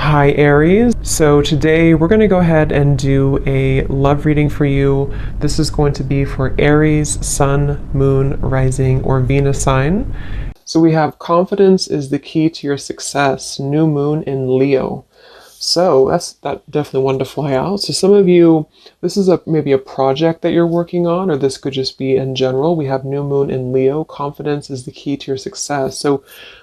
Hi Aries. So today we're going to go ahead and do a love reading for you. This is going to be for Aries, Sun, Moon, Rising, or Venus sign. So we have confidence is the key to your success, new moon in Leo. So that definitely one to fly out. So some of you, this is maybe a project that you're working on, or this could just be in general. We have new moon in Leo. Confidence is the key to your success. So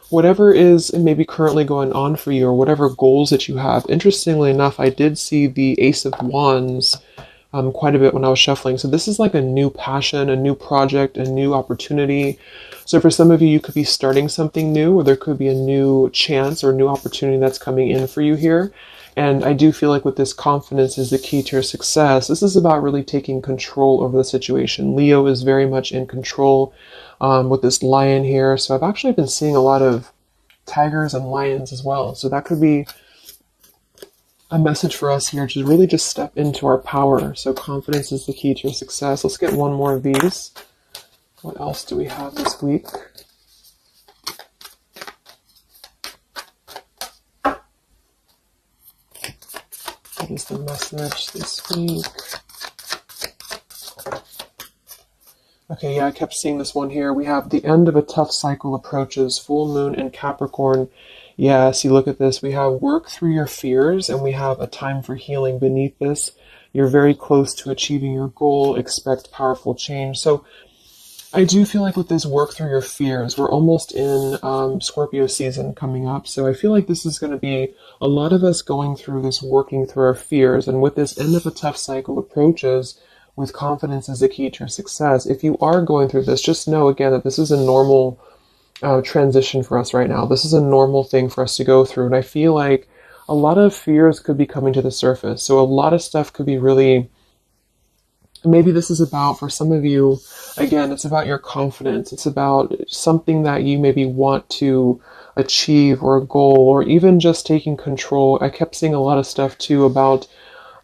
whatever is maybe currently going on for you, or whatever goals that you have. Interestingly enough, I did see the Ace of Wands quite a bit when I was shuffling. So this is like a new passion, a new project, a new opportunity. So for some of you, you could be starting something new, or there could be a new chance or a new opportunity that's coming in for you here. And I do feel like with this, confidence is the key to your success. This is about really taking control over the situation. Leo is very much in control with this lion here. So I've actually been seeing a lot of tigers and lions as well. So that could be a message for us here to really just step into our power. So confidence is the key to your success. Let's get one more of these. What else do we have this week? What is the message this week? Okay, yeah, I kept seeing this one here. We have the end of a tough cycle approaches, full moon in Capricorn. Yeah, see, look at this. We have work through your fears, and we have a time for healing beneath this. You're very close to achieving your goal. Expect powerful change. So I do feel like with this work through your fears, we're almost in Scorpio season coming up. So I feel like this is going to be a lot of us going through this, working through our fears. And with this end of a tough cycle approaches, with confidence is the key to your success. If you are going through this, just know again that this is a normal transition for us right now. This is a normal thing for us to go through. And I feel like a lot of fears could be coming to the surface. So a lot of stuff could be really, maybe this is about, for some of you, again, it's about your confidence. It's about something that you maybe want to achieve, or a goal, or even just taking control. I kept seeing a lot of stuff too about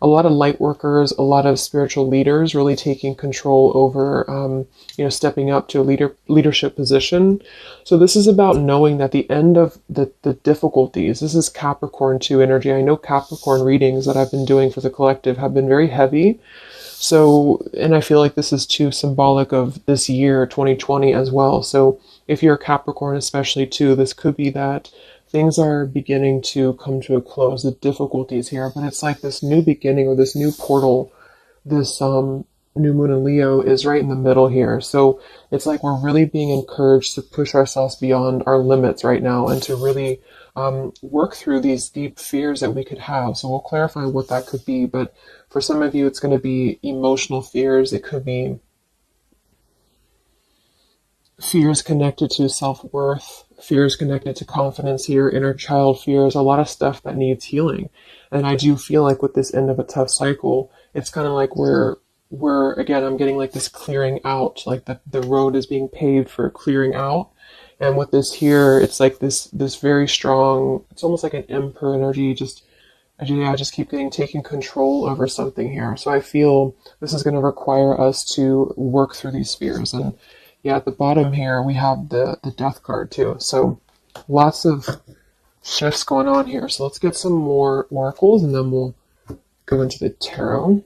a lot of light workers, a lot of spiritual leaders really taking control over, stepping up to a leadership position. So this is about knowing that the end of the difficulties, this is Capricorn 2 energy. I know Capricorn readings that I've been doing for the collective have been very heavy. So, and I feel like this is too symbolic of this year, 2020 as well. So if you're a Capricorn, especially too, this could be that things are beginning to come to a close, the difficulties here, but it's like this new beginning, or this new portal, this new moon in Leo is right in the middle here. So it's like we're really being encouraged to push ourselves beyond our limits right now, and to really work through these deep fears that we could have. So we'll clarify what that could be, but for some of you, it's going to be emotional fears. It could be fears connected to self-worth, fears connected to confidence here, inner child fears, a lot of stuff that needs healing. And I do feel like with this end of a tough cycle, it's kind of like we're again, I'm getting like this clearing out, like the road is being paved for clearing out. And with this here, it's like this very strong, it's almost like an emperor energy, I just keep taking control over something here. So I feel this is going to require us to work through these fears. And yeah, at the bottom here, we have the death card too. So lots of shifts going on here. So let's get some more oracles, and then we'll go into the tarot.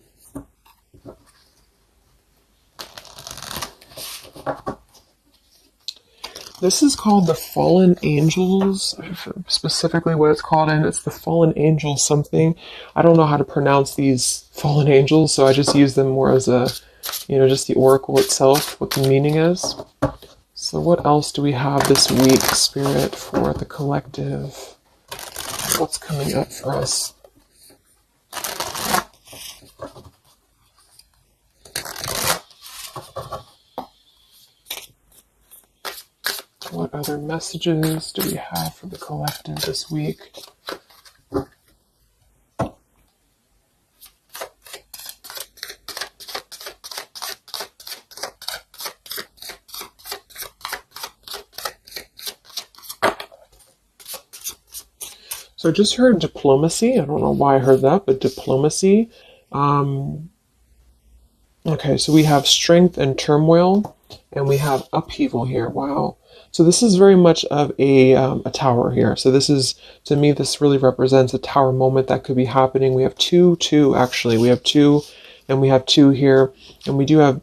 This is called the Fallen Angels, specifically what it's called, and it's the Fallen Angel something. I don't know how to pronounce these Fallen Angels, so I just use them more as a, just the oracle itself, what the meaning is. So what else do we have this week, Spirit, for the collective? What's coming up for us? What other messages do we have for the collective this week? So I just heard diplomacy. I don't know why I heard that, but diplomacy. Okay, so we have strength and turmoil, and we have upheaval here. Wow. So this is very much of a tower here. So this is, to me, this really represents a tower moment that could be happening. We have two actually. We have two, and we have two here, and we do have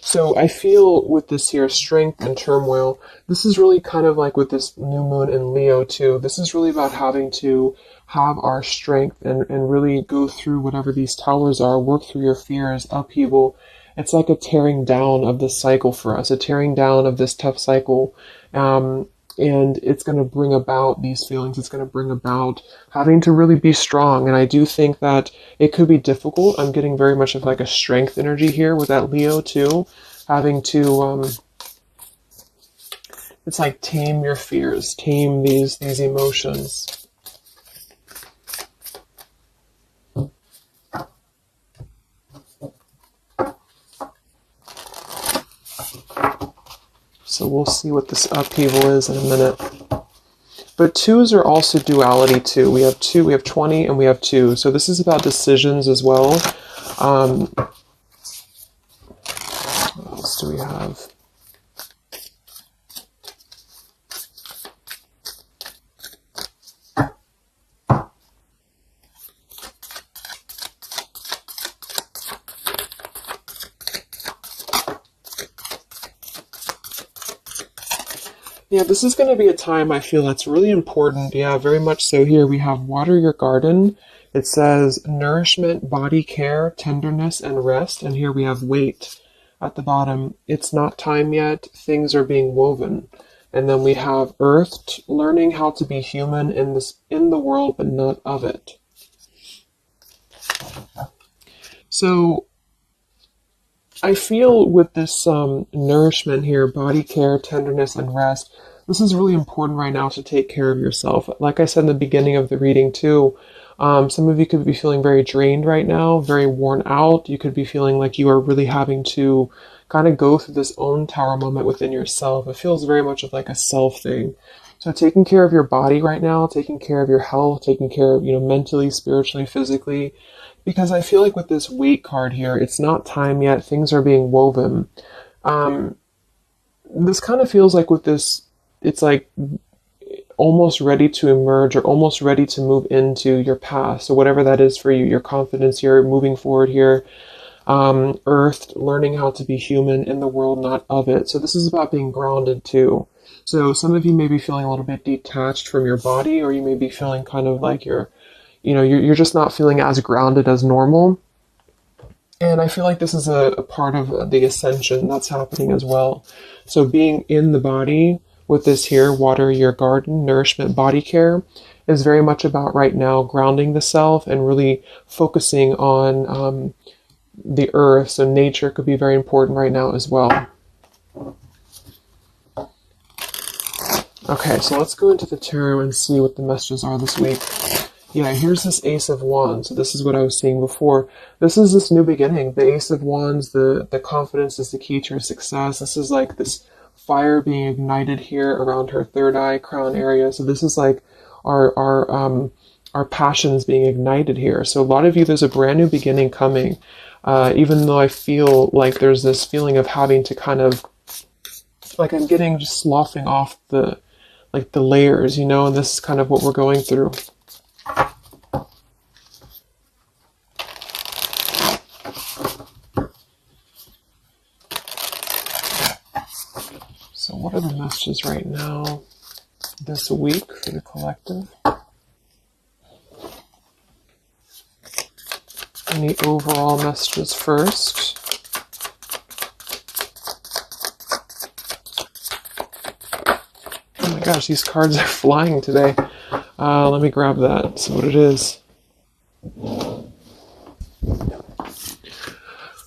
so I feel with this here, strength and turmoil, this is really kind of like with this new moon in Leo too. This is really about having to have our strength and really go through whatever these towers are, work through your fears, upheaval. It's like a tearing down of this cycle for us, a tearing down of this tough cycle. And it's going to bring about these feelings. It's going to bring about having to really be strong. And I do think that it could be difficult. I'm getting very much of like a strength energy here with that Leo too. Having to, it's like tame your fears, tame these emotions. So we'll see what this upheaval is in a minute. But twos are also duality too. We have 2, we have 20, and we have 2. So this is about decisions as well. What else do we have? Yeah, this is going to be a time I feel that's really important. Yeah, very much so. Here we have water your garden. It says nourishment, body care, tenderness, and rest. And here we have wait at the bottom. It's not time yet. Things are being woven. And then we have earth, learning how to be human in the world, but not of it. So I feel with this nourishment here, body care, tenderness, and rest, this is really important right now to take care of yourself. Like I said in the beginning of the reading too, some of you could be feeling very drained right now, very worn out. You could be feeling like you are really having to kind of go through this own tower moment within yourself. It feels very much of like a self thing. So taking care of your body right now, taking care of your health, taking care of, mentally, spiritually, physically, because I feel like with this weight card here, it's not time yet. Things are being woven. This kind of feels like with this, it's like almost ready to emerge or almost ready to move into your path. So whatever that is for you, your confidence here, moving forward here, earth, learning how to be human in the world, not of it. So this is about being grounded too. So some of you may be feeling a little bit detached from your body, or you may be feeling kind of like you're just not feeling as grounded as normal. And I feel like this is a part of the ascension that's happening as well. So being in the body with this here, water your garden, nourishment, body care, is very much about right now grounding the self and really focusing on the earth. So nature could be very important right now as well. Okay, so let's go into the tarot and see what the messages are this week. Yeah, here's this Ace of Wands. So this is what I was seeing before. This is this new beginning. The Ace of Wands, the confidence is the key to your success. This is like this fire being ignited here around her third eye crown area. So this is like our passions being ignited here. So a lot of you, there's a brand new beginning coming. Even though I feel like there's this feeling of having to kind of, like I'm getting just sloughing off the layers, and this is kind of what we're going through. So what are the messages right now this week for the collective? Any overall messages first? Oh my gosh, these cards are flying today. Let me grab that, see what it is.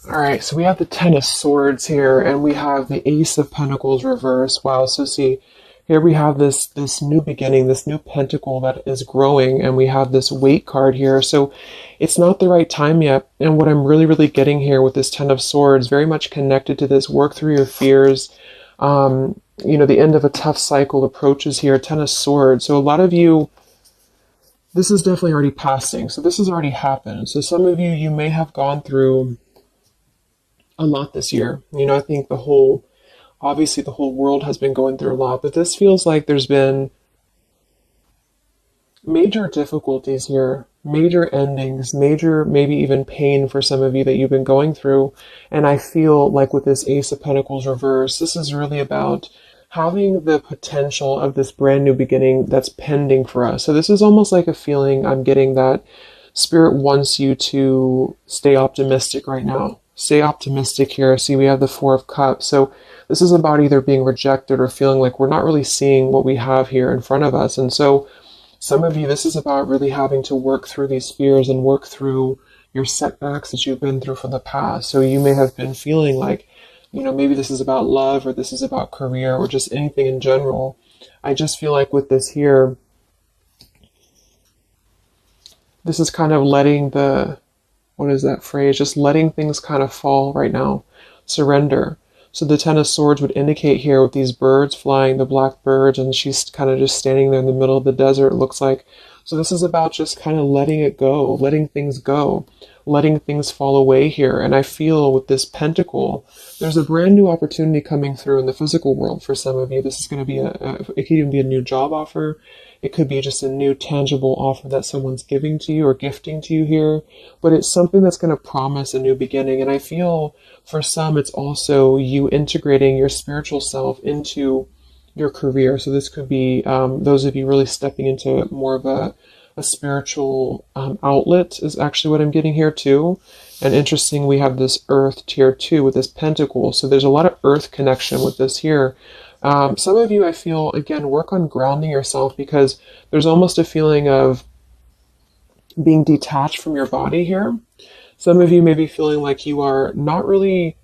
Alright, so we have the Ten of Swords here, and we have the Ace of Pentacles reversed. Wow, so see, here we have this new beginning, this new pentacle that is growing, and we have this weight card here. So it's not the right time yet. And what I'm really, really getting here with this Ten of Swords, very much connected to this, work through your fears. The end of a tough cycle approaches here, Ten of Swords. So a lot of you, this is definitely already passing. So this has already happened. So some of you, you may have gone through a lot this year. You know, I think obviously the whole world has been going through a lot, but this feels like there's been major difficulties here, major endings, major maybe even pain for some of you that you've been going through. And I feel like with this Ace of Pentacles reverse, this is really about having the potential of this brand new beginning that's pending for us. So this is almost like a feeling I'm getting that Spirit wants you to stay optimistic right now. Stay optimistic here. See, we have the Four of Cups. So this is about either being rejected or feeling like we're not really seeing what we have here in front of us. And so some of you, this is about really having to work through these fears and work through your setbacks that you've been through from the past. So you may have been feeling like, you know, maybe this is about love or this is about career or just anything in general. I just feel like with this here, this is kind of letting what is that phrase? Just letting things kind of fall right now. Surrender. So the Ten of Swords would indicate here with these birds flying, the black birds, and she's kind of just standing there in the middle of the desert, it looks like. So this is about just kind of letting it go, letting things go, letting things fall away here. And I feel with this pentacle, there's a brand new opportunity coming through in the physical world for some of you. This is going to be it could even be a new job offer. It could be just a new tangible offer that someone's giving to you or gifting to you here. But it's something that's going to promise a new beginning. And I feel for some, it's also you integrating your spiritual self into your career. So this could be those of you really stepping into more of a spiritual outlet is actually what I'm getting here too. And interesting, we have this earth tier 2 with this pentacle. So there's a lot of earth connection with this here. Some of you, I feel, again, work on grounding yourself because there's almost a feeling of being detached from your body here. Some of you may be feeling like you are not really,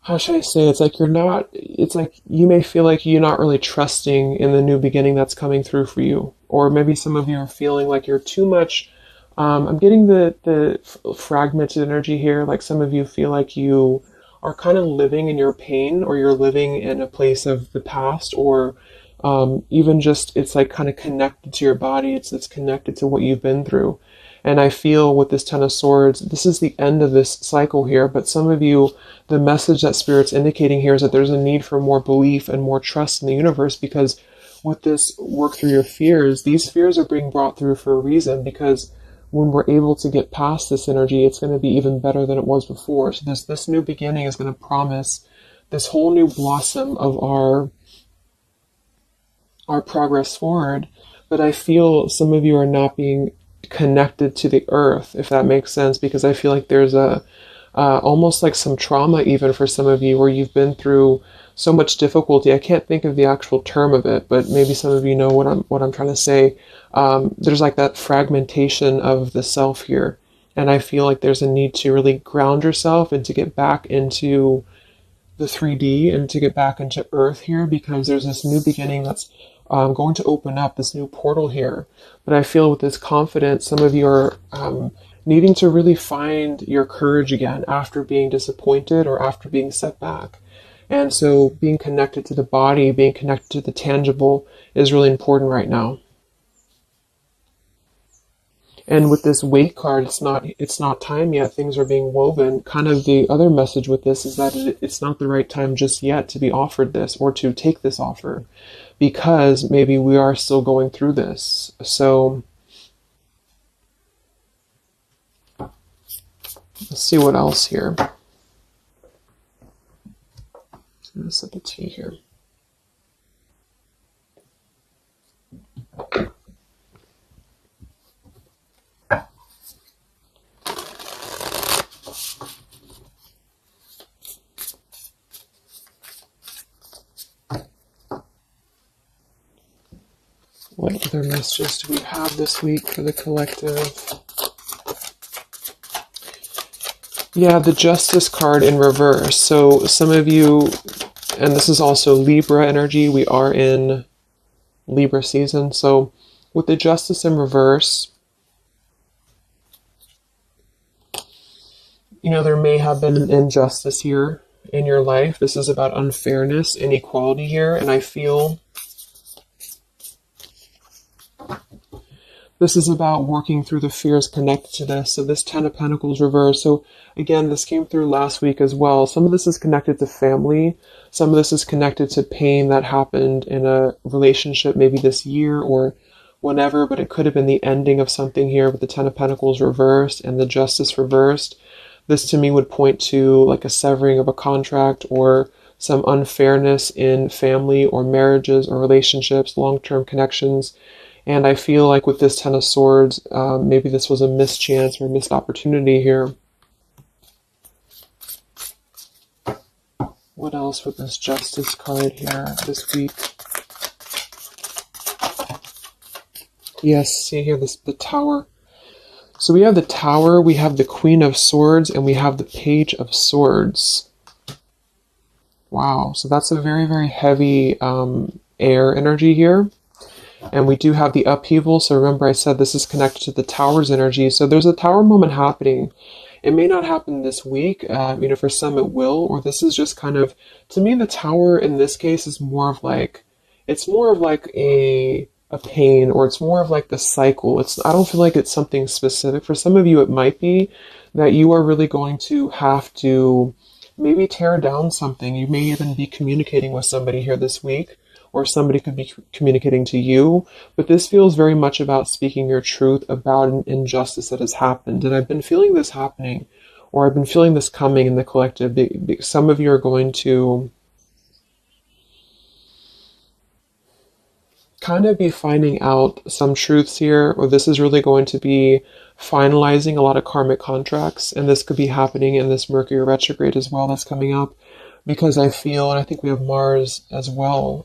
how should I say, it's like you may feel like you're not really trusting in the new beginning that's coming through for you. Or maybe some of you are feeling like you're too much, I'm getting the fragmented energy here, like some of you feel like you are kind of living in your pain, or you're living in a place of the past, or even just it's like kind of connected to your body. It's connected to what you've been through. And I feel with this Ten of Swords, this is the end of this cycle here. But some of you, the message that Spirit's indicating here is that there's a need for more belief and more trust in the universe, because with this work through your fears, these fears are being brought through for a reason, because when we're able to get past this energy, it's going to be even better than it was before. So this new beginning is going to promise this whole new blossom of our progress forward. But I feel some of you are not being connected to the earth, if that makes sense, because I feel like there's almost like some trauma even for some of you, where you've been through so much difficulty. I can't think of the actual term of it, but maybe some of you know what I'm trying to say. There's like that fragmentation of the self here, and I feel like there's a need to really ground yourself and to get back into the 3D and to get back into earth here, because there's this new beginning that's going to open up, this new portal here. But I feel with this confidence, some of you are needing to really find your courage again after being disappointed or after being set back. And so being connected to the body, being connected to the tangible is really important right now. And with this Wait card, it's not time yet. Things are being woven. Kind of the other message with this is that it's not the right time just yet to be offered this or to take this offer, because maybe we are still going through this. So let's see what else here. I'm going to set the tea here. What other messages do we have this week for the collective? Yeah, the Justice card in reverse. So some of you, and this is also Libra energy, we are in Libra season. So with the Justice in reverse, you know, there may have been an injustice here in your life. This is about unfairness, inequality here, and I feel This is about working through the fears connected to this. So this 10 of Pentacles reversed. So again, this came through last week as well. Some of this is connected to family. Some of this is connected to pain that happened in a relationship maybe this year or whenever, but it could have been the ending of something here with the 10 of Pentacles reversed and the Justice reversed. This to me would point to like a severing of a contract or some unfairness in family or marriages or relationships, long-term connections. And I feel like with this 10 of Swords, maybe this was a mischance or a missed opportunity here. What else with this Justice card here this week? Yes, see here, the Tower. So we have the Tower, we have the Queen of Swords, and we have the Page of Swords. Wow, so that's a very, very heavy air energy here. And we do have the upheaval. So remember I said this is connected to the Tower's energy. So there's a Tower moment happening. It may not happen this week. For some it will. Or this is just kind of, to me, the Tower in this case is more of like, it's more of like a pain, or it's more of like the cycle. I don't feel like it's something specific. For some of you, it might be that you are really going to have to maybe tear down something. You may even be communicating with somebody here this week, or somebody could be communicating to you, but this feels very much about speaking your truth about an injustice that has happened. And I've been feeling this happening, or I've been feeling this coming in the collective. Some of you are going to kind of be finding out some truths here, or this is really going to be finalizing a lot of karmic contracts, and this could be happening in this Mercury retrograde as well that's coming up. Because I feel, and I think we have Mars as well.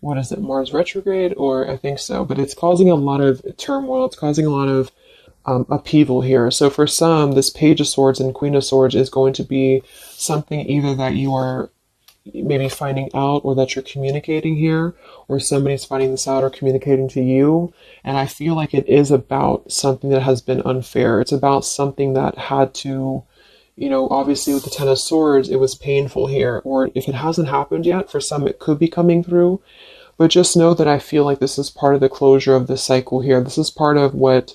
What is it, Mars retrograde? Or I think so. But it's causing a lot of turmoil. It's causing a lot of upheaval here. So for some, this Page of Swords and Queen of Swords is going to be something either that you are maybe finding out, or that you're communicating here, or somebody's finding this out or communicating to you. And I feel like it is about something that has been unfair. It's about something that had to, obviously with the 10 of Swords, it was painful here. Or if it hasn't happened yet, for some it could be coming through. But just know that I feel like this is part of the closure of the cycle here. This is part of what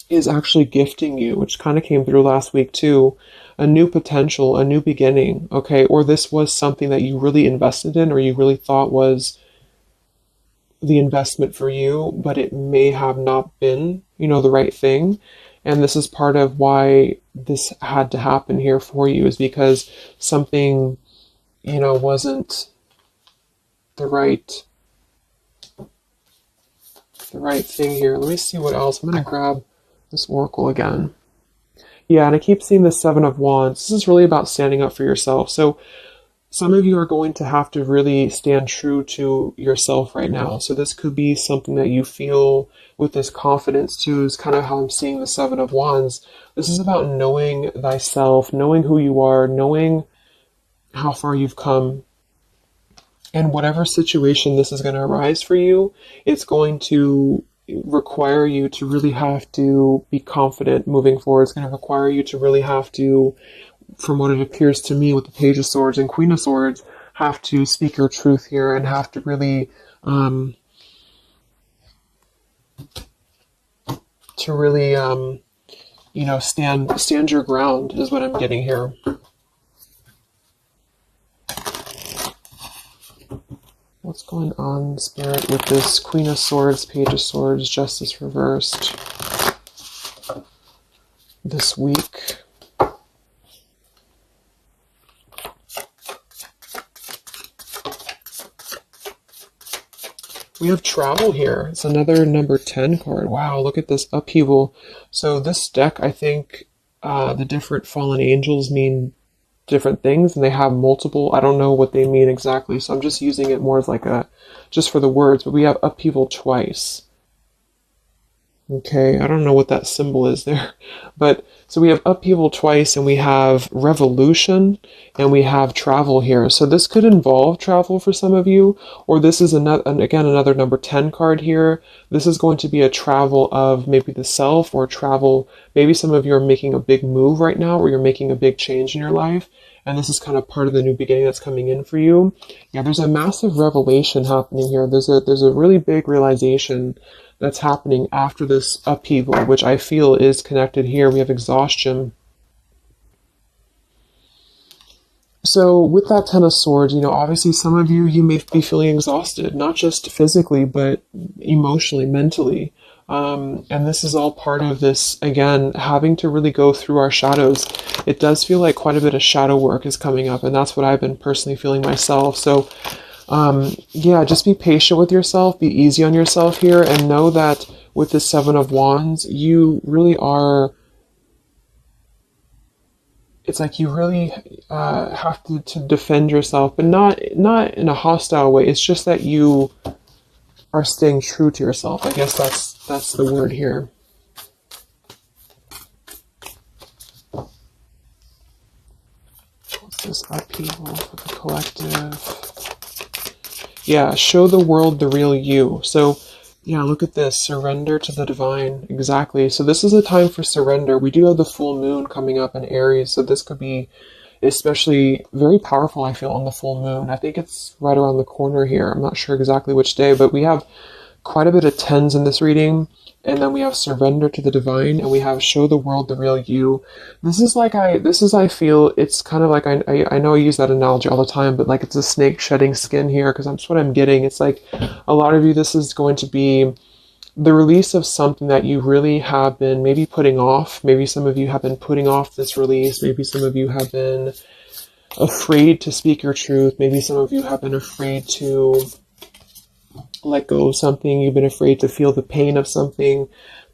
is actually gifting you, which kind of came through last week too. A new potential, a new beginning, okay? Or this was something that you really invested in, or you really thought was the investment for you, but it may have not been, the right thing. And this is part of why this had to happen here for you, is because something, wasn't the right thing here. Let me see what else. I'm going to grab this oracle again. Yeah, and I keep seeing the 7 of Wands. This is really about standing up for yourself. So some of you are going to have to really stand true to yourself right now. So this could be something that you feel with this confidence too, is kind of how I'm seeing the 7 of Wands. This is about knowing thyself, knowing who you are, knowing how far you've come. And whatever situation this is going to arise for you, it's going to require you to really have to be confident moving forward. It's going to require you to really have to, from what it appears to me with the Page of Swords and Queen of Swords, have to speak your truth here and have to really stand your ground is what I'm getting here. What's going on, Spirit, with this Queen of Swords, Page of Swords, Justice reversed this week? We have travel here. It's another number 10 card. Wow, look at this upheaval. So this deck, I think the different fallen angels mean different things, and they have multiple. I don't know what they mean exactly, so I'm just using it more as like just for the words. But we have upheaval twice. Okay, I don't know what that symbol is there, but so we have upheaval twice, and we have revolution, and we have travel here. So this could involve travel for some of you, or this is another number 10 card here. This is going to be a travel of maybe the self, or travel. Maybe some of you are making a big move right now, or you're making a big change in your life, and this is kind of part of the new beginning that's coming in for you. Yeah, there's a massive revelation happening here. There's a really big realization that's happening after this upheaval, which I feel is connected here. We have exhaustion. So with that Ten of Swords, obviously some of you may be feeling exhausted, not just physically, but emotionally, mentally. And this is all part of this, again, having to really go through our shadows. It does feel like quite a bit of shadow work is coming up, and that's what I've been personally feeling myself. So, yeah, just be patient with yourself, be easy on yourself here, and know that with the Seven of Wands, you really are... It's like you really have to defend yourself, but not in a hostile way. It's just that you are staying true to yourself. I guess that's the word here. What's this upheaval for the collective? Yeah, show the world the real you. So, yeah, look at this. Surrender to the divine. Exactly. So this is a time for surrender. We do have the full moon coming up in Aries, so this could be especially very powerful, I feel, on the full moon. I think it's right around the corner here. I'm not sure exactly which day, but we have quite a bit of tens in this reading. And then we have surrender to the divine, and we have show the world the real you. I feel, it's kind of like, I know I use that analogy all the time, but like it's a snake shedding skin here, because that's what I'm getting. It's like a lot of you, this is going to be the release of something that you really have been maybe putting off. Maybe some of you have been putting off this release. Maybe some of you have been afraid to speak your truth. Maybe some of you have been afraid to let go of something. You've been afraid to feel the pain of something.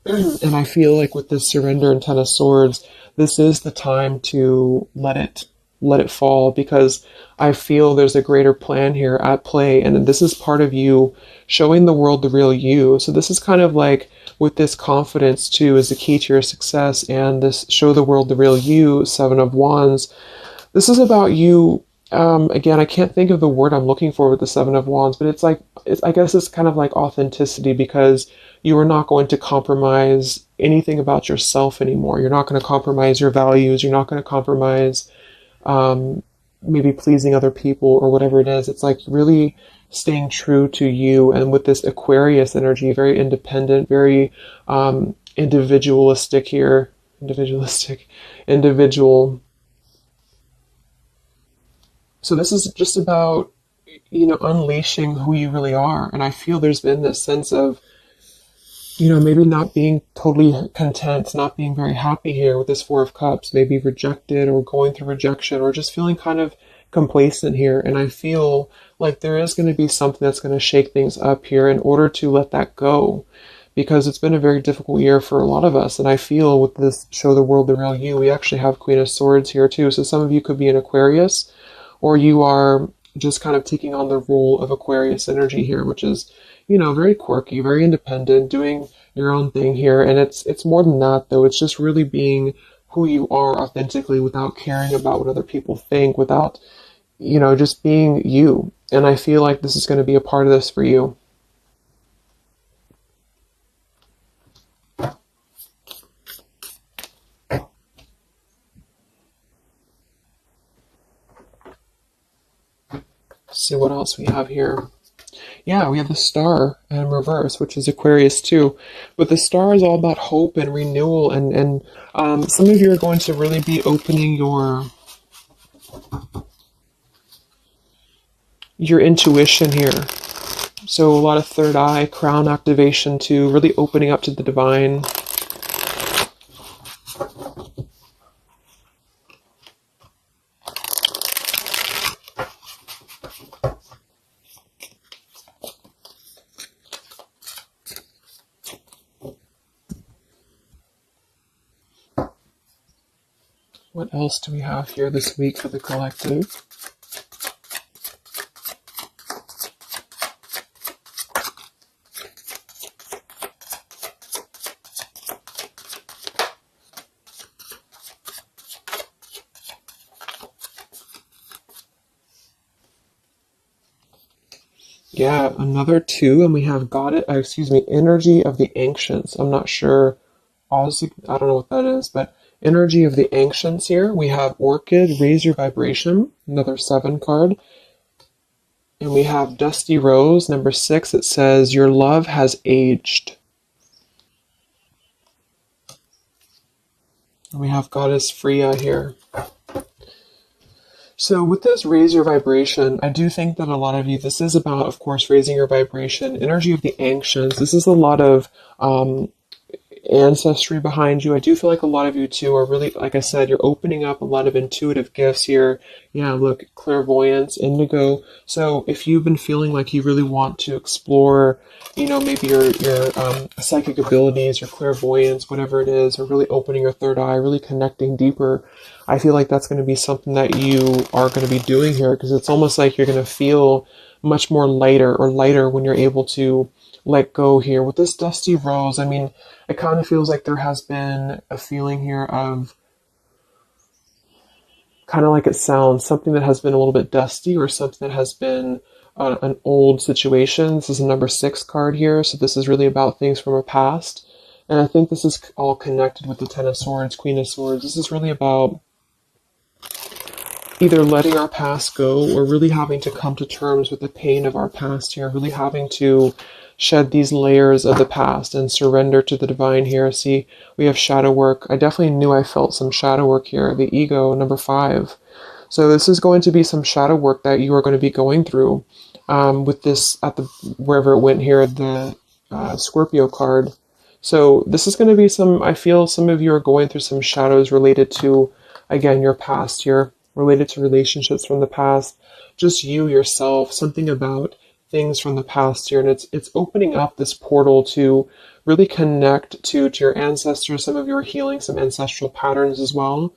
And I feel like with this surrender and Ten of Swords, this is the time to let it fall, because I feel there's a greater plan here at play, and this is part of you showing the world the real you. So this is kind of like, with this confidence too is the key to your success, and this show the world the real you, Seven of Wands. This is about you. Again, I can't think of the word I'm looking for with the Seven of Wands, but I guess it's kind of like authenticity, because you are not going to compromise anything about yourself anymore. You're not going to compromise your values. You're not going to compromise maybe pleasing other people or whatever it is. It's like really staying true to you. And with this Aquarius energy, very independent, very individualistic here. Individual. So this is just about, unleashing who you really are. And I feel there's been this sense of, maybe not being totally content, not being very happy here with this Four of Cups, maybe rejected or going through rejection, or just feeling kind of complacent here. And I feel like there is going to be something that's going to shake things up here in order to let that go, because it's been a very difficult year for a lot of us. And I feel with this show the world the real you, we actually have Queen of Swords here too. So some of you could be an Aquarius, or you are just kind of taking on the role of Aquarius energy here, which is, very quirky, very independent, doing your own thing here. And it's more than that, though. It's just really being who you are authentically, without caring about what other people think, without, just being you. And I feel like this is going to be a part of this for you. See what else we have here. Yeah, we have the Star in reverse, which is Aquarius too. But the Star is all about hope and renewal, and some of you are going to really be opening your intuition here. So a lot of third eye, crown activation too, really opening up to the divine. What else do we have here this week for the collective? Yeah, another two, and we have energy of the ancients. I'm not sure. I don't know what that is, but Energy of the ancients here. We have Orchid, raise your vibration, another 7 card. And we have Dusty Rose, number 6. It says, your love has aged. And we have Goddess Freya here. So with this raise your vibration, I do think that a lot of you, this is about, of course, raising your vibration. Energy of the ancients. This is a lot of ancestry behind you. I do feel like a lot of you too are really, like I said, you're opening up a lot of intuitive gifts here. Yeah, look, clairvoyance, indigo. So if you've been feeling like you really want to explore, maybe your psychic abilities, your clairvoyance, whatever it is, or really opening your third eye, really connecting deeper, I feel like that's going to be something that you are going to be doing here, because it's almost like you're going to feel much more lighter when you're able to let go here. With this Dusty Rose, I mean, it kind of feels like there has been a feeling here of, kind of like it sounds, something that has been a little bit dusty, or something that has been an old situation. This is a number 6 card here, so this is really about things from our past. And I think this is all connected with the Ten of Swords, Queen of Swords. This is really about either letting our past go, or really having to come to terms with the pain of our past here, really having to shed these layers of the past and surrender to the divine here. See, we have shadow work. I definitely knew I felt some shadow work here. The ego, number 5. So this is going to be some shadow work that you are going to be going through with this at the wherever it went here, the Scorpio card. So this is going to be I feel some of you are going through some shadows related to, again, your past here, related to relationships from the past, just you yourself, something about things from the past here. And it's opening up this portal to really connect to your ancestors. Some of you are healing some ancestral patterns as well.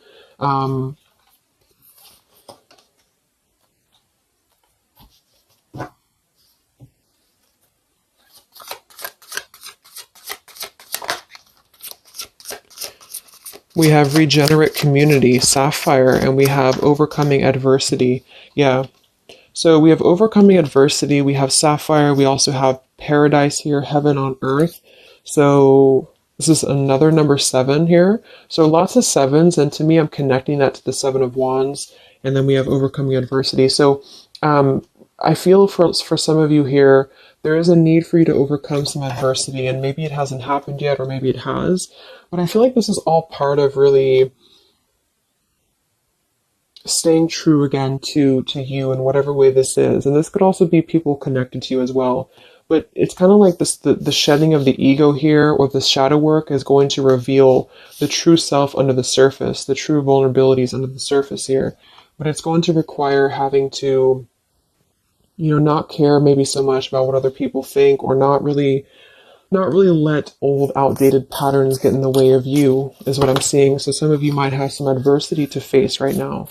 We have regenerate community, sapphire, and we have overcoming adversity. Yeah. So we have overcoming adversity, we have sapphire, we also have paradise here, heaven on earth. So this is another number 7 here. So lots of 7s, and to me, I'm connecting that to the 7 of Wands, and then we have overcoming adversity. So I feel for some of you here, there is a need for you to overcome some adversity, and maybe it hasn't happened yet, or maybe it has. But I feel like this is all part of really staying true again to you in whatever way this is. And this could also be people connected to you as well. But it's kind of like this, the shedding of the ego here, or the shadow work, is going to reveal the true self under the surface, the true vulnerabilities under the surface here. But it's going to require having to, not care maybe so much about what other people think, or not really let old outdated patterns get in the way of you, is what I'm seeing. So some of you might have some adversity to face right now.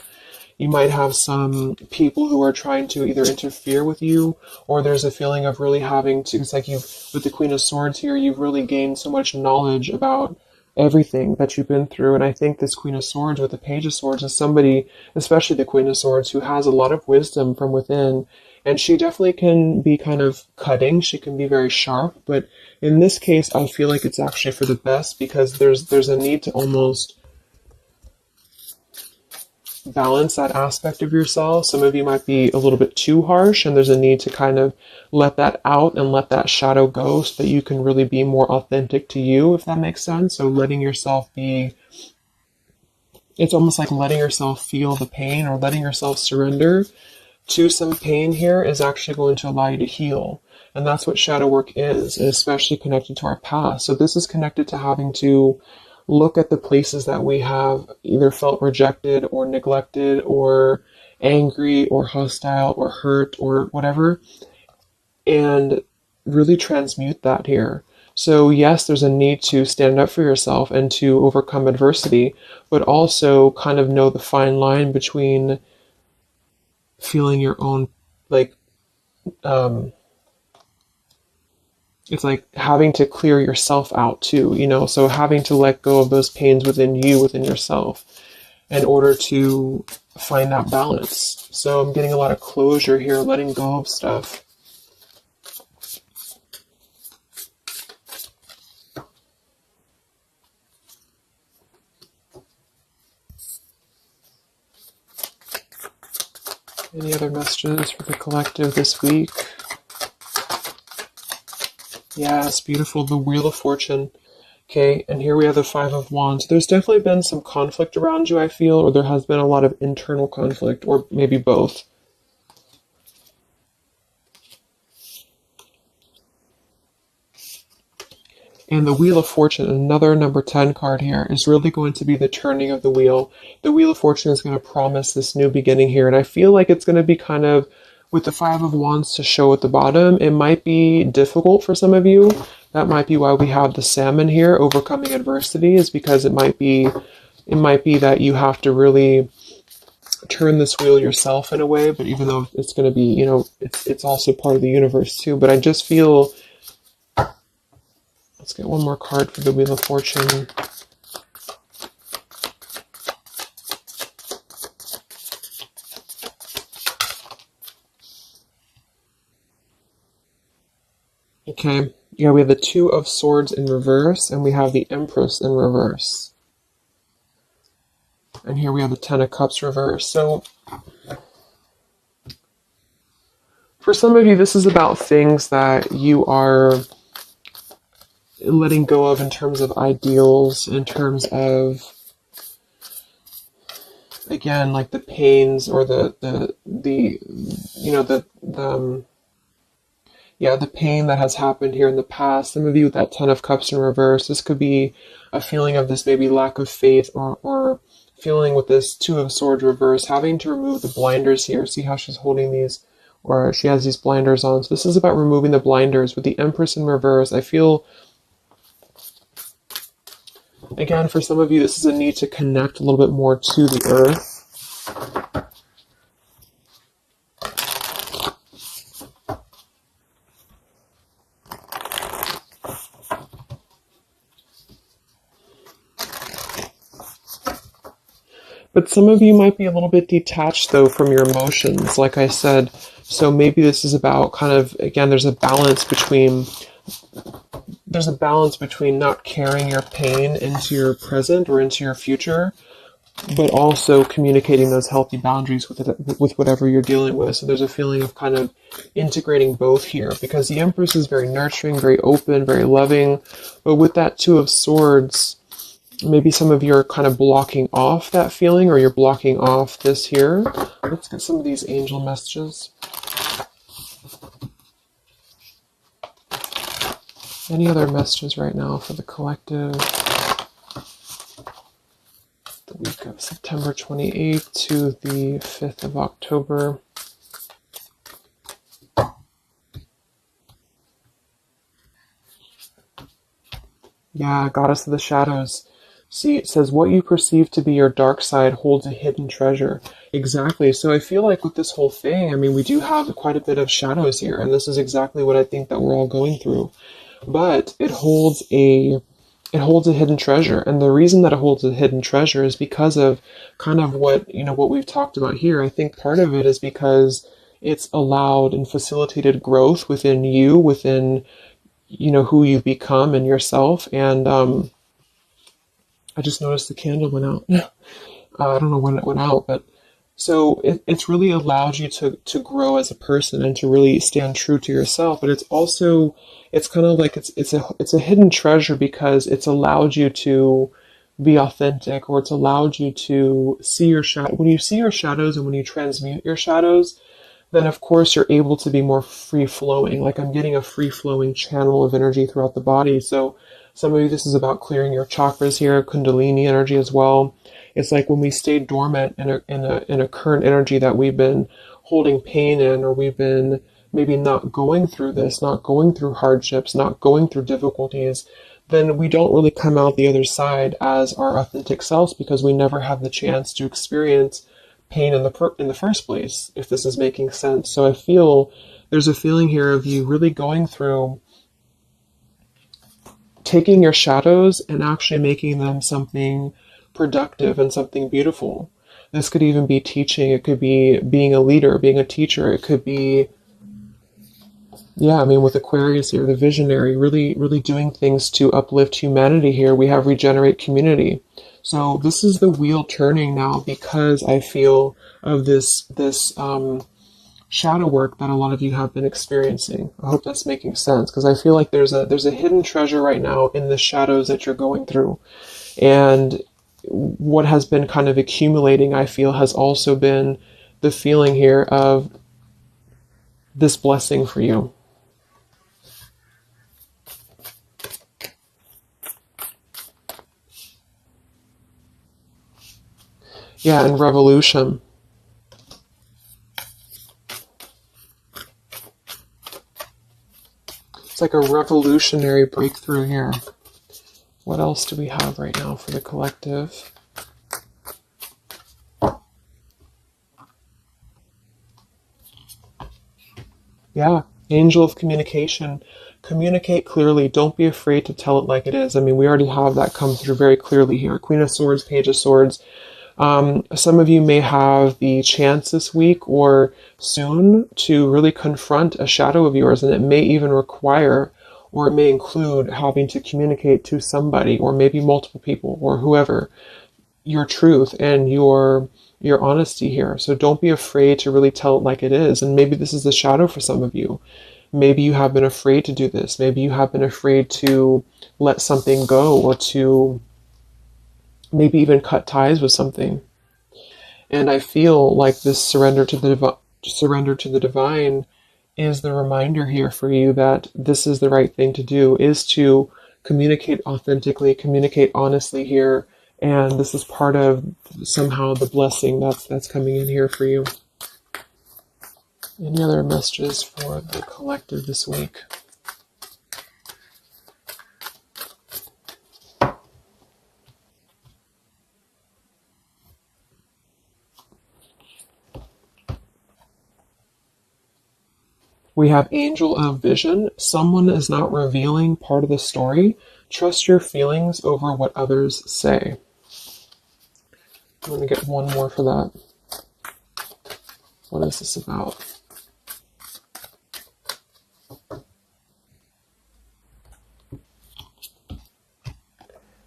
You might have some people who are trying to either interfere with you, or there's a feeling of really having to, it's like with the Queen of Swords here, you've really gained so much knowledge about everything that you've been through. And I think this Queen of Swords with the Page of Swords is somebody, especially the Queen of Swords, who has a lot of wisdom from within. And she definitely can be kind of cutting. She can be very sharp. But in this case, I feel like it's actually for the best, because there's a need to almost balance that aspect of yourself. Some of you might be a little bit too harsh, and there's a need to kind of let that out and let that shadow go, so that you can really be more authentic to you, if that makes sense. So letting yourself be, it's almost like letting yourself feel the pain, or letting yourself surrender to some pain here, is actually going to allow you to heal. And that's what shadow work is, especially connected to our past. So this is connected to having to look at the places that we have either felt rejected or neglected or angry or hostile or hurt or whatever, and really transmute that here. So yes, there's a need to stand up for yourself and to overcome adversity, but also kind of know the fine line between feeling your own, like, it's like having to clear yourself out too, so having to let go of those pains within you, within yourself, in order to find that balance. So I'm getting a lot of closure here, letting go of stuff. Any other messages for the collective this week? Yes, beautiful. The Wheel of Fortune. Okay, and here we have the Five of Wands. There's definitely been some conflict around you, I feel, or there has been a lot of internal conflict, or maybe both. And the Wheel of Fortune, another number 10 card here, is really going to be the turning of the wheel. The Wheel of Fortune is going to promise this new beginning here, and I feel like it's going to be kind of, with the Five of Wands to show at the bottom, it might be difficult for some of you. That might be why we have the Salmon here, overcoming adversity, is because it might be that you have to really turn this wheel yourself in a way, but even though it's going to be, you know, it's also part of the universe too. But I just feel, let's get one more card for the Wheel of Fortune. Okay, yeah, we have the Two of Swords in reverse, and we have the Empress in reverse. And here we have the Ten of Cups reverse. So, for some of you, this is about things that you are letting go of in terms of ideals, in terms of, again, like the pains or the pain that has happened here in the past. Some of you with that Ten of Cups in reverse, this could be a feeling of this maybe lack of faith, or feeling with this Two of Swords reverse, having to remove the blinders here. See how she's holding these, or she has these blinders on. So this is about removing the blinders. With the Empress in reverse, I feel, again, for some of you, this is a need to connect a little bit more to the earth. But some of you might be a little bit detached, though, from your emotions, like I said. So maybe this is about kind of, again, there's a balance between not carrying your pain into your present or into your future, but also communicating those healthy boundaries with whatever you're dealing with. So there's a feeling of kind of integrating both here, because the Empress is very nurturing, very open, very loving. But with that Two of Swords, maybe some of you are kind of blocking off that feeling, or you're blocking off this here. Let's get some of these angel messages. Any other messages right now for the collective? The week of September 28th to the 5th of October. Yeah, Goddess of the Shadows. See, it says, what you perceive to be your dark side holds a hidden treasure. Exactly. So I feel like with this whole thing, I mean, we do have quite a bit of shadows here, and this is exactly what I think that we're all going through. But it holds a hidden treasure, and the reason that it holds a hidden treasure is because of kind of what we've talked about here. I think part of it is because it's allowed and facilitated growth within you, within who you've become and yourself. And I just noticed the candle went out. I don't know when it went out, but so it's really allowed you to grow as a person and to really stand true to yourself. But it's also, it's kind of like it's a hidden treasure because it's allowed you to be authentic, or it's allowed you to see your shadow. When you see your shadows and when you transmute your shadows, then of course you're able to be more free flowing. Like I'm getting a free flowing channel of energy throughout the body. So some of you, this is about clearing your chakras here, Kundalini energy as well. It's like when we stay dormant in a current energy that we've been holding pain in, or we've been maybe not going through this, not going through hardships, not going through difficulties, then we don't really come out the other side as our authentic selves, because we never have the chance to experience pain in the first place, if this is making sense. So I feel there's a feeling here of you really going through taking your shadows and actually making them something productive and something beautiful. This could even be teaching. It could be being a leader, being a teacher. It could be, with Aquarius here, the visionary, really, really doing things to uplift humanity here. We have regenerate community. So this is the wheel turning now, because I feel of this shadow work that a lot of you have been experiencing. I hope that's making sense, because I feel like there's a hidden treasure right now in the shadows that you're going through. And what has been kind of accumulating, I feel, has also been the feeling here of this blessing for you. Yeah, and revolution. It's like a revolutionary breakthrough here. What else do we have right now for the collective? Yeah, angel of communication. Communicate clearly. Don't be afraid to tell it like it is. I mean, we already have that come through very clearly here. Queen of Swords, Page of Swords. Some of you may have the chance this week or soon to really confront a shadow of yours, and it may even require, or it may include, having to communicate to somebody, or maybe multiple people, or whoever, your truth and your honesty here. So don't be afraid to really tell it like it is. And maybe this is the shadow for some of you. Maybe you have been afraid to do this. Maybe you have been afraid to let something go, or to maybe even cut ties with something. And I feel like this surrender to the divine is the reminder here for you that this is the right thing to do, is to communicate authentically, communicate honestly here, and this is part of somehow the blessing that's coming in here for you. Any other messages for the collective this week? We have Angel of Vision. Someone is not revealing part of the story. Trust your feelings over what others say. I'm going to get one more for that. What is this about?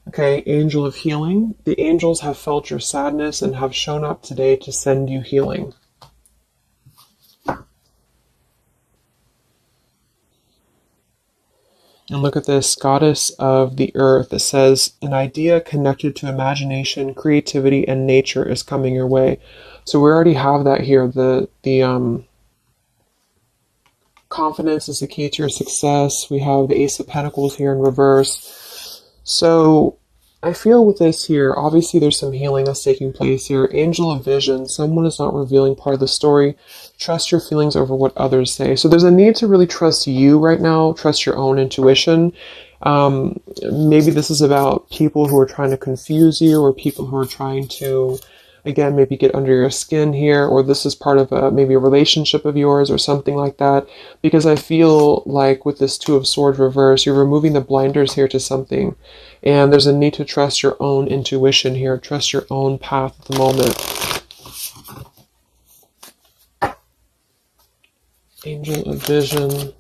Okay, Angel of Healing. The angels have felt your sadness and have shown up today to send you healing. And look at this, Goddess of the Earth. It says, an idea connected to imagination, creativity, and nature is coming your way. So we already have that here. The confidence is the key to your success. We have the Ace of Pentacles here in reverse. So I feel with this here, obviously there's some healing that's taking place here. Angel of Vision, someone is not revealing part of the story. Trust your feelings over what others say. So there's a need to really trust you right now, trust your own intuition. Maybe this is about people who are trying to confuse you, or people who are trying to, again, maybe get under your skin here, or this is part of maybe a relationship of yours or something like that. Because I feel like with this Two of Swords reverse, you're removing the blinders here to something. And there's a need to trust your own intuition here, trust your own path at the moment. Angel of Vision.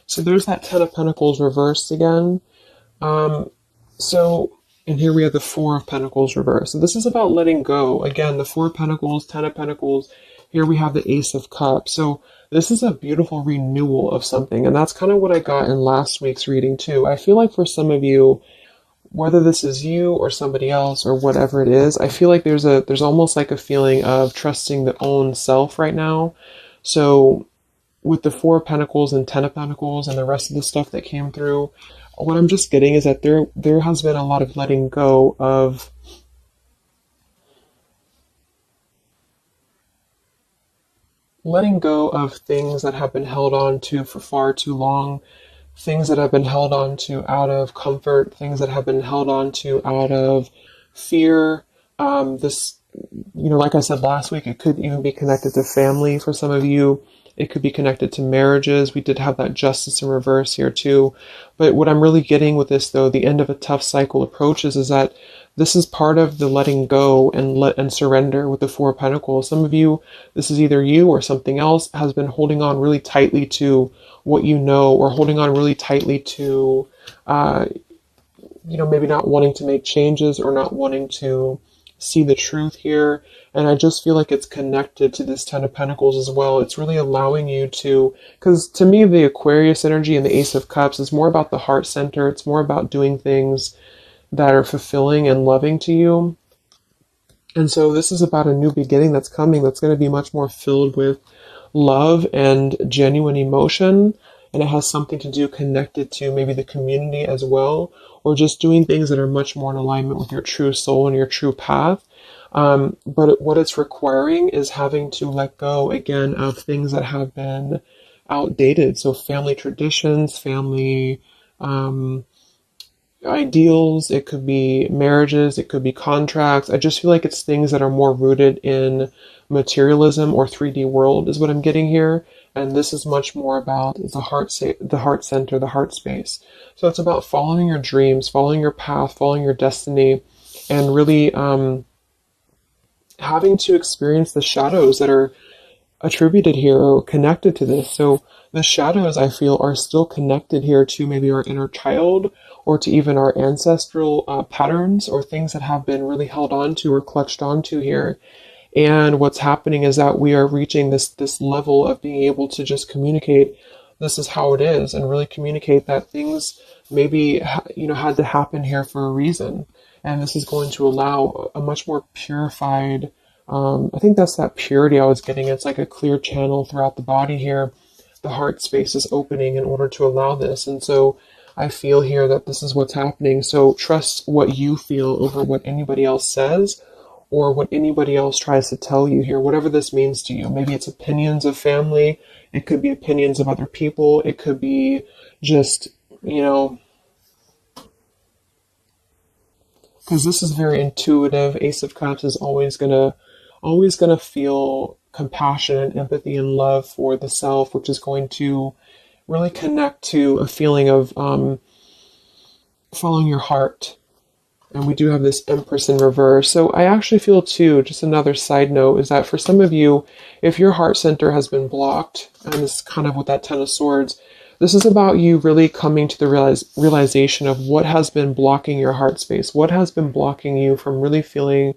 So there's that Ten of Pentacles reversed again. And here we have the Four of Pentacles reversed. So this is about letting go. Again, the Four of Pentacles, Ten of Pentacles. Here we have the Ace of Cups. So this is a beautiful renewal of something. And that's kind of what I got in last week's reading too. I feel like for some of you, whether this is you or somebody else or whatever it is, I feel like there's almost like a feeling of trusting the own self right now. So with the Four of Pentacles and Ten of Pentacles and the rest of the stuff that came through, what I'm just getting is that there has been a lot of letting go of things that have been held on to for far too long, things that have been held on to out of comfort, things that have been held on to out of fear. Like I said last week, it could even be connected to family for some of you. It could be connected to marriages. We did have that justice in reverse here too. But what I'm really getting with this, though, the end of a tough cycle approaches, is that this is part of the letting go and surrender with the Four of Pentacles. Some of you, this is either you or something else, has been holding on really tightly to what you know, or holding on really tightly to, maybe not wanting to make changes or not wanting to see the truth here. And I just feel like it's connected to this Ten of Pentacles as well. It's really allowing you to, because to me, the Aquarius energy and the Ace of Cups is more about the heart center. It's more about doing things that are fulfilling and loving to you. And so this is about a new beginning that's coming, that's going to be much more filled with love and genuine emotion. And it has something to do connected to maybe the community as well, or just doing things that are much more in alignment with your true soul and your true path. But what it's requiring is having to let go again of things that have been outdated. So family traditions, family ideals, it could be marriages, it could be contracts. I just feel like it's things that are more rooted in materialism or 3D world is what I'm getting here. And this is much more about the heart center, the heart space. So it's about following your dreams, following your path, following your destiny, and really having to experience the shadows that are attributed here or connected to this. So the shadows, I feel, are still connected here to maybe our inner child, or to even our ancestral patterns, or things that have been really held on to or clutched onto here. And what's happening is that we are reaching this level of being able to just communicate, this is how it is, and really communicate that things maybe had to happen here for a reason. And this is going to allow a much more purified, I think that's that purity I was getting. It's like a clear channel throughout the body here. The heart space is opening in order to allow this. And so I feel here that this is what's happening. So trust what you feel over what anybody else says, or what anybody else tries to tell you here, whatever this means to you. Maybe it's opinions of family. It could be opinions of other people. It could be just, because this is very intuitive. Ace of Cups is always gonna feel compassion and empathy and love for the self, which is going to really connect to a feeling of following your heart. And we do have this Empress in reverse. So I actually feel too, just another side note, is that for some of you, if your heart center has been blocked, and this is kind of with that Ten of Swords, this is about you really coming to the realization of what has been blocking your heart space, what has been blocking you from really feeling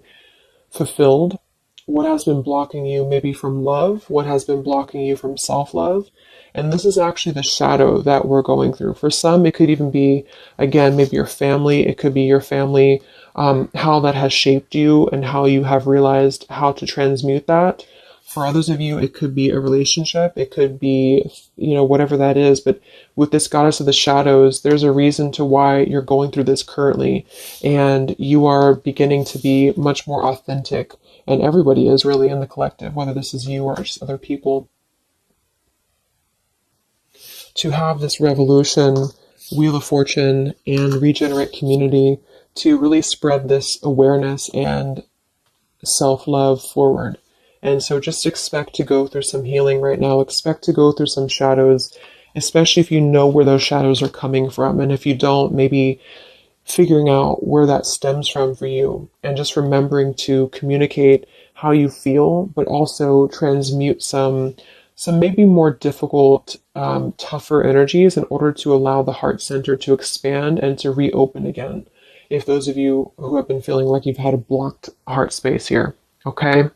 fulfilled, what has been blocking you maybe from love, what has been blocking you from self-love. And this is actually the shadow that we're going through. For some, it could even be, again, maybe your family. It could be your family, how that has shaped you and how you have realized how to transmute that. For others of you, it could be a relationship. It could be, whatever that is. But with this Goddess of the Shadows, there's a reason to why you're going through this currently. And you are beginning to be much more authentic. And everybody is really in the collective, whether this is you or just other people. To have this revolution, Wheel of Fortune, and regenerate community to really spread this awareness and self-love forward. And so just expect to go through some healing right now. Expect to go through some shadows, especially if you know where those shadows are coming from. And if you don't, maybe figuring out where that stems from for you. And just remembering to communicate how you feel, but also transmute some maybe more difficult, tougher energies in order to allow the heart center to expand and to reopen again. If those of you who have been feeling like you've had a blocked heart space here, okay?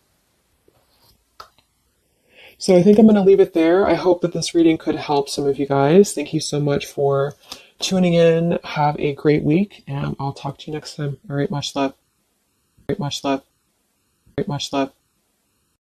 So I think I'm going to leave it there. I hope that this reading could help some of you guys. Thank you so much for tuning in. Have a great week, and I'll talk to you next time. All right, much love. Much love. Much love.